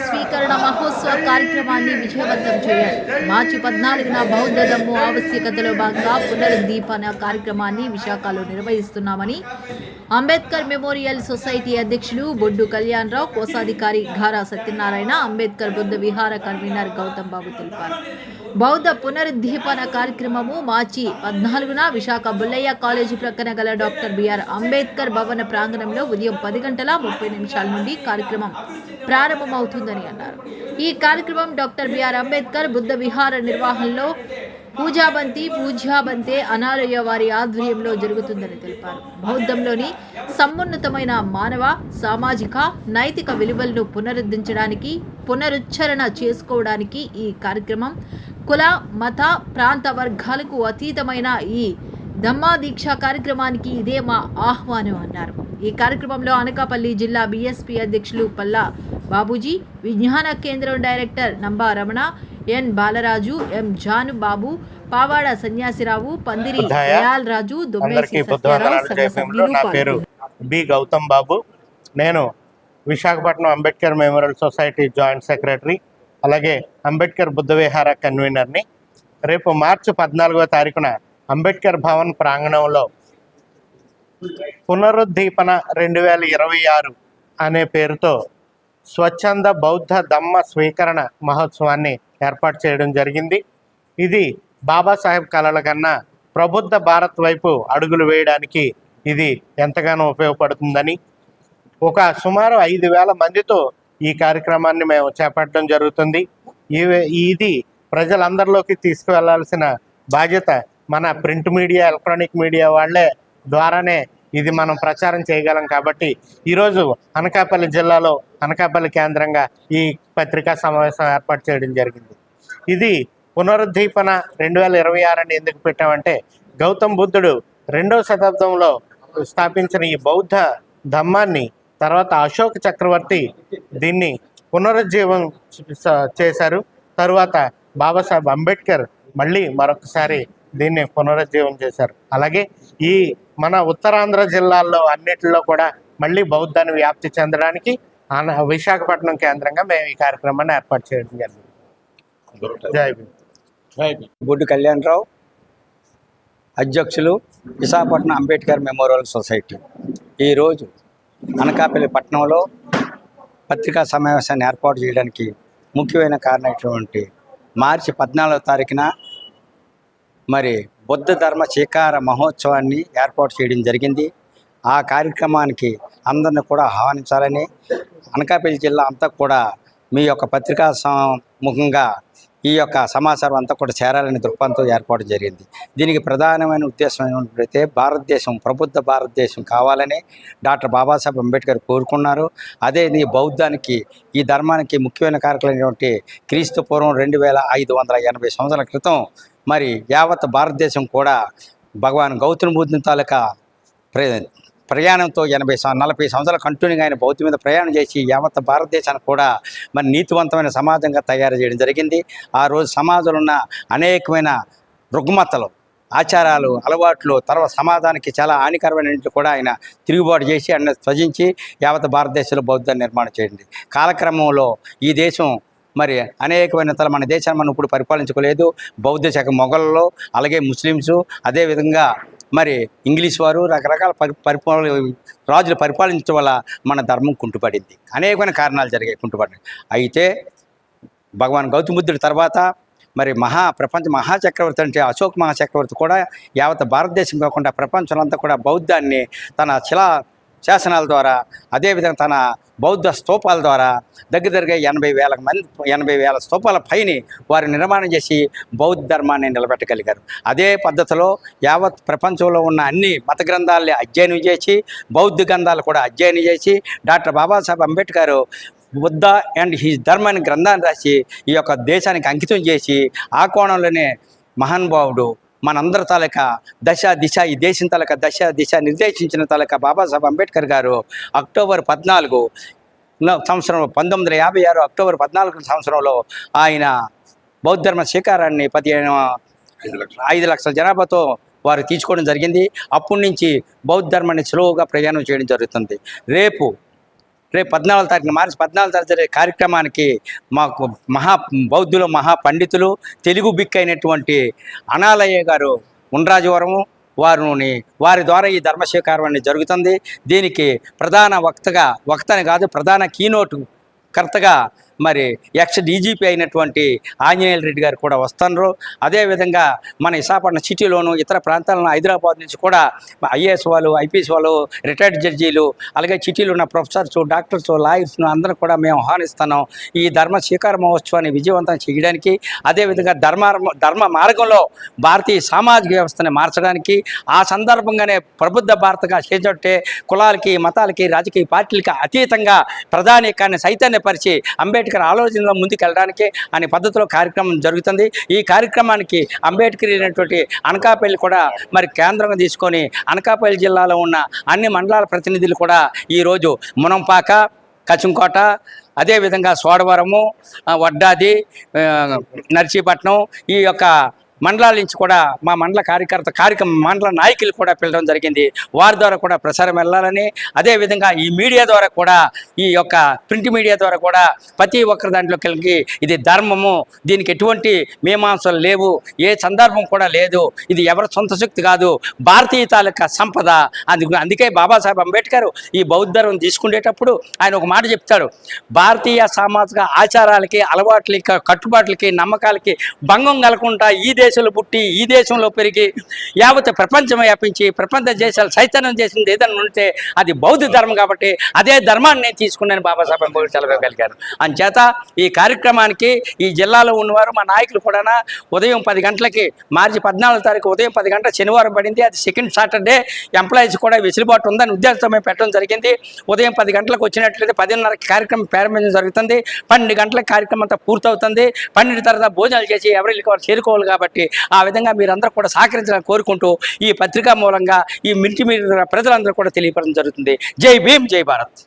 స్వీకరణ మహోత్సవ కార్యక్రమాన్ని విజయవంతం చేయాలి. మార్చి 14న బౌద్ధ ధమ్ము ఆవశ్యకతలో భాగంగా పునరుద్దీపన కార్యక్రమాన్ని విశాఖలో నిర్వహిస్తున్నామని అంబేద్కర్ మెమోరియల్ సొసైటీ అధ్యక్షులు బొడ్డు కళ్యాణరావు, కోశాధికారి ఘారా సత్యనారాయణ, అంబేద్కర్ బుద్ధ విహార కన్వీనర్ గౌతమ్ బాబు తెలిపారు. బౌద్ధ పునరుద్దీపన కార్యక్రమము మార్చి 14న విశాఖ బుల్లయ్య కాలేజీ ప్రక్కన గల డాక్టర్ బిఆర్ అంబేద్కర్ భవన ప్రాంగణంలో ఉదయం 10:30 నుండి కార్యక్రమం ప్రారంభమవుతుందని అన్నారు. ఈ కార్యక్రమం డాక్టర్ బిఆర్ అంబేద్కర్ బుద్ధ విహార నిర్వహణలో పూజ్యాబంతే అనాలయ వారి ఆధ్వర్యంలో జరుగుతుందని తెలిపారు. బౌద్ధంలోని సమున్నతమైన మానవ, సామాజిక, నైతిక విలువలను పునరుచ్చరణ చేసుకోవడానికి ఈ కార్యక్రమం కుల, మత, ప్రాంత వర్గాలకు అతీతమైన ఈ ధమ్మా దీక్ష కార్యక్రమానికి ఇదే మా ఆహ్వానం అన్నారు. ఈ కార్యక్రమంలో అనకాపల్లి జిల్లా బీఎస్పీ అధ్యక్షులు పల్లా బాబూజీ, విజ్ఞాన కేంద్రం డైరెక్టర్ నంబా రమణ, ఎన్ బాలరాజు, ఎం జాను బాబు, పావాడ సన్యాసిరావు, పందిరి దయాల్ రాజు, దొమ్మేసి సత్యారావు, నా పేరు బి గౌతమ్ బాబు. నేను Visakhapatnam Ambedkar memorial society joint secretary, అలాగే అంబేద్కర్ బుద్ధ విహార కన్వీనర్ని. రేపు మార్చి 14వ తారీఖున అంబేద్కర్ భవన్ ప్రాంగణంలో పునరుద్దీపన 2026 అనే పేరుతో స్వచ్ఛంద బౌద్ధ ధమ్మ స్వీకరణ మహోత్సవాన్ని ఏర్పాటు చేయడం జరిగింది. ఇది బాబాసాహెబ్ కలల కన్నా ప్రబుద్ధ భారత్ వైపు అడుగులు వేయడానికి ఇది ఎంతగానో ఉపయోగపడుతుందని, ఒక సుమారు 5,000 మందితో ఈ కార్యక్రమాన్ని మేము చేపట్టడం జరుగుతుంది. ఇది ప్రజలందరిలోకి తీసుకువెళ్లాల్సిన బాధ్యత మన ప్రింట్ మీడియా, ఎలక్ట్రానిక్ మీడియా వాళ్ళే ద్వారానే ఇది మనం ప్రచారం చేయగలం. కాబట్టి ఈరోజు అనకాపల్లి జిల్లాలో అనకాపల్లి కేంద్రంగా ఈ పత్రికా సమావేశం ఏర్పాటు చేయడం జరిగింది. ఇది పునరుద్దీపన 2026 అని ఎందుకు పెట్టామంటే, గౌతమ్ బుద్ధుడు 2వ శతాబ్దంలో స్థాపించిన ఈ బౌద్ధ ధమ్మాన్ని తర్వాత అశోక్ చక్రవర్తి దీన్ని పునరుజ్జీవం చేశారు. తరువాత బాబాసాహెబ్ అంబేద్కర్ మళ్ళీ మరొకసారి దీన్ని పునరుజ్జీవం చేశారు. అలాగే ఈ మన ఉత్తరాంధ్ర జిల్లాల్లో అన్నిటిలో కూడా మళ్ళీ బౌద్ధాన్ని వ్యాప్తి చెందడానికి విశాఖపట్నం కేంద్రంగా మేము ఈ కార్యక్రమాన్ని ఏర్పాటు చేయడం జరిగింది. జై భీమ్. బొడ్డు కళ్యాణరావు, అధ్యక్షులు విశాఖపట్నం అంబేద్కర్ మెమోరియల్ సొసైటీ. ఈరోజు అనకాపల్లి పట్టణంలో పత్రికా సమావేశాన్ని ఏర్పాటు చేయడానికి ముఖ్యమైన కారణమైనటువంటి మార్చి 14వ తారీఖున మరి బుద్ధ ధర్మ స్వీకార మహోత్సవాన్ని ఏర్పాటు చేయడం జరిగింది. ఆ కార్యక్రమానికి అందరిని కూడా ఆహ్వానించాలని, అనకాపల్లి జిల్లా అంతా కూడా మీ యొక్క పత్రికా ముఖంగా ఈ యొక్క సమాచారం అంతా కూడా చేరాలని దృక్పథంతో ఏర్పాటు జరిగింది. దీనికి ప్రధానమైన ఉద్దేశం ఏమిటంటే, భారతదేశం ప్రబుద్ధ భారతదేశం కావాలని డాక్టర్ బాబాసాహెబ్ అంబేద్కర్ కోరుకున్నారు. అదే ఈ బౌద్ధానికి, ఈ ధర్మానికి ముఖ్యమైన కారకులైనటువంటి క్రీస్తు పూర్వం 2580 సంవత్సరాల క్రితం మరి యావత్ భారతదేశం కూడా భగవాన్ గౌతమ బుద్ధుని తాలూకా ప్రయాణంతో 40 సంవత్సరాల కంటిన్యూగా ఆయన బౌద్ధం మీద ప్రయాణం చేసి యావత్ భారతదేశాన్ని కూడా మరి నీతివంతమైన సమాజంగా తయారు చేయడం జరిగింది. ఆ రోజు సమాజంలో ఉన్న అనేకమైన రుగ్మతలు, ఆచారాలు, అలవాట్లు తర్వాత సమాజానికి చాలా హానికరమైన కూడా ఆయన తిరుగుబాటు చేసి ఆయన త్వజించి యావత్ భారతదేశంలో బౌద్ధాన్ని నిర్మాణం చేయండి. కాలక్రమంలో ఈ దేశం మరి అనేకమైన మన దేశాన్ని మనం ఇప్పుడు పరిపాలించుకోలేదు. బౌద్ధ శాఖ మొఘల్లో, అలాగే ముస్లిమ్సు, అదేవిధంగా మరి ఇంగ్లీష్ వారు రకరకాల రాజులు పరిపాలించడం వల్ల మన ధర్మం కుంటుపడింది. అనేకమైన కారణాలు జరిగాయి కుంటుపడి. అయితే భగవాన్ గౌతమ బుద్ధుడి తర్వాత మరి ప్రపంచ మహాచక్రవర్తి అంటే అశోక్ మహాచక్రవర్తి కూడా యావత్ భారతదేశం కాకుండా ప్రపంచంలో కూడా బౌద్ధాన్ని తన శాసనాల ద్వారా, అదేవిధంగా తన బౌద్ధ స్తూపాల ద్వారా దగ్గరగా 80,000 స్తూపాల పైని వారు నిర్మాణం చేసి బౌద్ధ ధర్మాన్ని నిలబెట్టగలిగారు. అదే పద్ధతిలో యావత్ ప్రపంచంలో ఉన్న అన్ని మత గ్రంథాలని అధ్యయనం చేసి, బౌద్ధ గ్రంథాలు కూడా అధ్యయనం చేసి doctor Babasaheb Ambedkar Buddha and his ధర్మ అనే గ్రంథాన్ని రాసి ఈ యొక్క దేశానికి అంకితం చేసి, ఆ కోణంలోనే మహానుభావుడు మనందరి తాలూకా దిశ ఈ దేశం తాలూకా దిశ నిర్దేశించిన తాలూకా బాబాసాహెబ్ అంబేద్కర్ గారు అక్టోబర్ 14 సంవత్సరం 1956 అక్టోబర్ 14 సంవత్సరంలో ఆయన బౌద్ధ ధర్మ స్వీకారాన్ని 5 లక్షల జనాభాతో వారు తీసుకోవడం జరిగింది. అప్పటి నుంచి బౌద్ధ ధర్మాన్ని సులువుగా ప్రయాణం చేయడం జరుగుతుంది. రేపు రేపు 14వ తారీఖున మార్చి 14వ తారీఖు జరిగే కార్యక్రమానికి మాకు బౌద్ధులు మహాపండితులు తెలుగు బిక్ అయినటువంటి అనాలయ్య గారు ఉండ్రాజవరము వారి ద్వారా ఈ ధర్మస్వీకారం అనేది జరుగుతుంది. దీనికి ప్రధాన వక్తని కాదు, ప్రధాన కీనోటు కర్తగా మరి ఎక్స్ డీజీపీ అయినటువంటి ఆంజనేయుల రెడ్డి గారు కూడా వస్తున్నారు. అదేవిధంగా మన విశాఖపట్నం సిటీలోను ఇతర ప్రాంతాలను హైదరాబాద్ నుంచి కూడా ఐఏఎస్ వాళ్ళు, ఐపీఎస్ వాళ్ళు, రిటైర్డ్ జడ్జీలు, అలాగే సిటీలో ఉన్న ప్రొఫెసర్స్, డాక్టర్స్, లాయర్స్ను అందరూ కూడా మేము ఆహ్వానిస్తున్నాం ఈ ధర్మ స్వీకార మహోత్సవాన్ని విజయవంతం చేయడానికి. అదేవిధంగా ధర్మ మార్గంలో భారతీయ సామాజిక వ్యవస్థని మార్చడానికి, ఆ సందర్భంగానే ప్రబుద్ధ భారతగా చేపట్టే కులాలకి, మతాలకి, రాజకీయ పార్టీలకి అతీతంగా ప్రధానికాన్ని చైతన్యపరిచి అంబేద్కర్ ఆలోచనలో ముందుకెళ్ళడానికి అనే పద్ధతిలో కార్యక్రమం జరుగుతుంది. ఈ కార్యక్రమానికి అంబేద్కర్ అయినటువంటి అనకాపల్లి కూడా మరి కేంద్రంగా తీసుకొని అనకాపల్లి జిల్లాలో ఉన్న అన్ని మండలాల ప్రతినిధులు కూడా ఈరోజు మునంపాక, కచంకోట, అదేవిధంగా సోడవరము, వడ్డాది, నర్సీపట్నం ఈ యొక్క మండలాల నుంచి కూడా మా మండల మండల నాయకులు కూడా పిలవడం జరిగింది. వారి ద్వారా కూడా ప్రసారం వెళ్ళాలని, అదేవిధంగా ఈ మీడియా ద్వారా కూడా, ఈ యొక్క ప్రింట్ మీడియా ద్వారా కూడా ప్రతి ఒక్కరి దాంట్లోకి వెళ్ళి ఇది ధర్మము, దీనికి ఎటువంటి మీమాంసలు లేవు, ఏ సందర్భం కూడా లేదు, ఇది ఎవరి సొంత శక్తి కాదు, భారతీయ తాలూకా సంపద. అందుకే బాబాసాహెబ్ అంబేద్కర్ ఈ బౌద్ధ ధర్మం తీసుకునేటప్పుడు ఆయన ఒక మాట చెప్తాడు, భారతీయ సామాజిక ఆచారాలకి, అలవాట్లకి, కట్టుబాట్లకి, నమ్మకాలకి భంగం కలగకుండా ఈ దేశంలో పుట్టి, ఈ దేశంలో పెరిగి, యావత్ ప్రపంచం వ్యాపించి ప్రపంచ దేశాలు చైతన్యం చేసింది ఏదైనా ఉంటే అది బౌద్ధ ధర్మం. కాబట్టి అదే ధర్మాన్ని నేను తీసుకున్నాను బాబాసాహెబ్ అంబేద్కర్ సెలవుగలిగారు. అంచేత ఈ కార్యక్రమానికి ఈ జిల్లాలో ఉన్నవారు మా నాయకులు కూడా ఉదయం 10 గంటలకి, మార్చి 14వ తారీఖు ఉదయం 10 గంటల శనివారం పడింది, అది సెకండ్ సాటర్డే, ఎంప్లాయీస్ కూడా వెసులుబాటు ఉందని ఉద్దేశంతో మేము పెట్టడం జరిగింది. ఉదయం 10 గంటలకు వచ్చినట్లయితే 10:30కి కార్యక్రమం ప్రారంభించడం జరుగుతుంది. 12 గంటలకు కార్యక్రమం అంతా పూర్తవుతుంది. 12 తర్వాత భోజనాలు చేసి ఎవరికి వారు చేరుకోవాలి. కాబట్టి ఆ విధంగా మీరందరూ కూడా సహకరించాలని కోరుకుంటూ ఈ పత్రికా మూలంగా ఈ మిల్టీమీడియా ప్రజలందరూ కూడా తెలియపరచడం జరుగుతుంది. జై భీమ్, జై భారత్.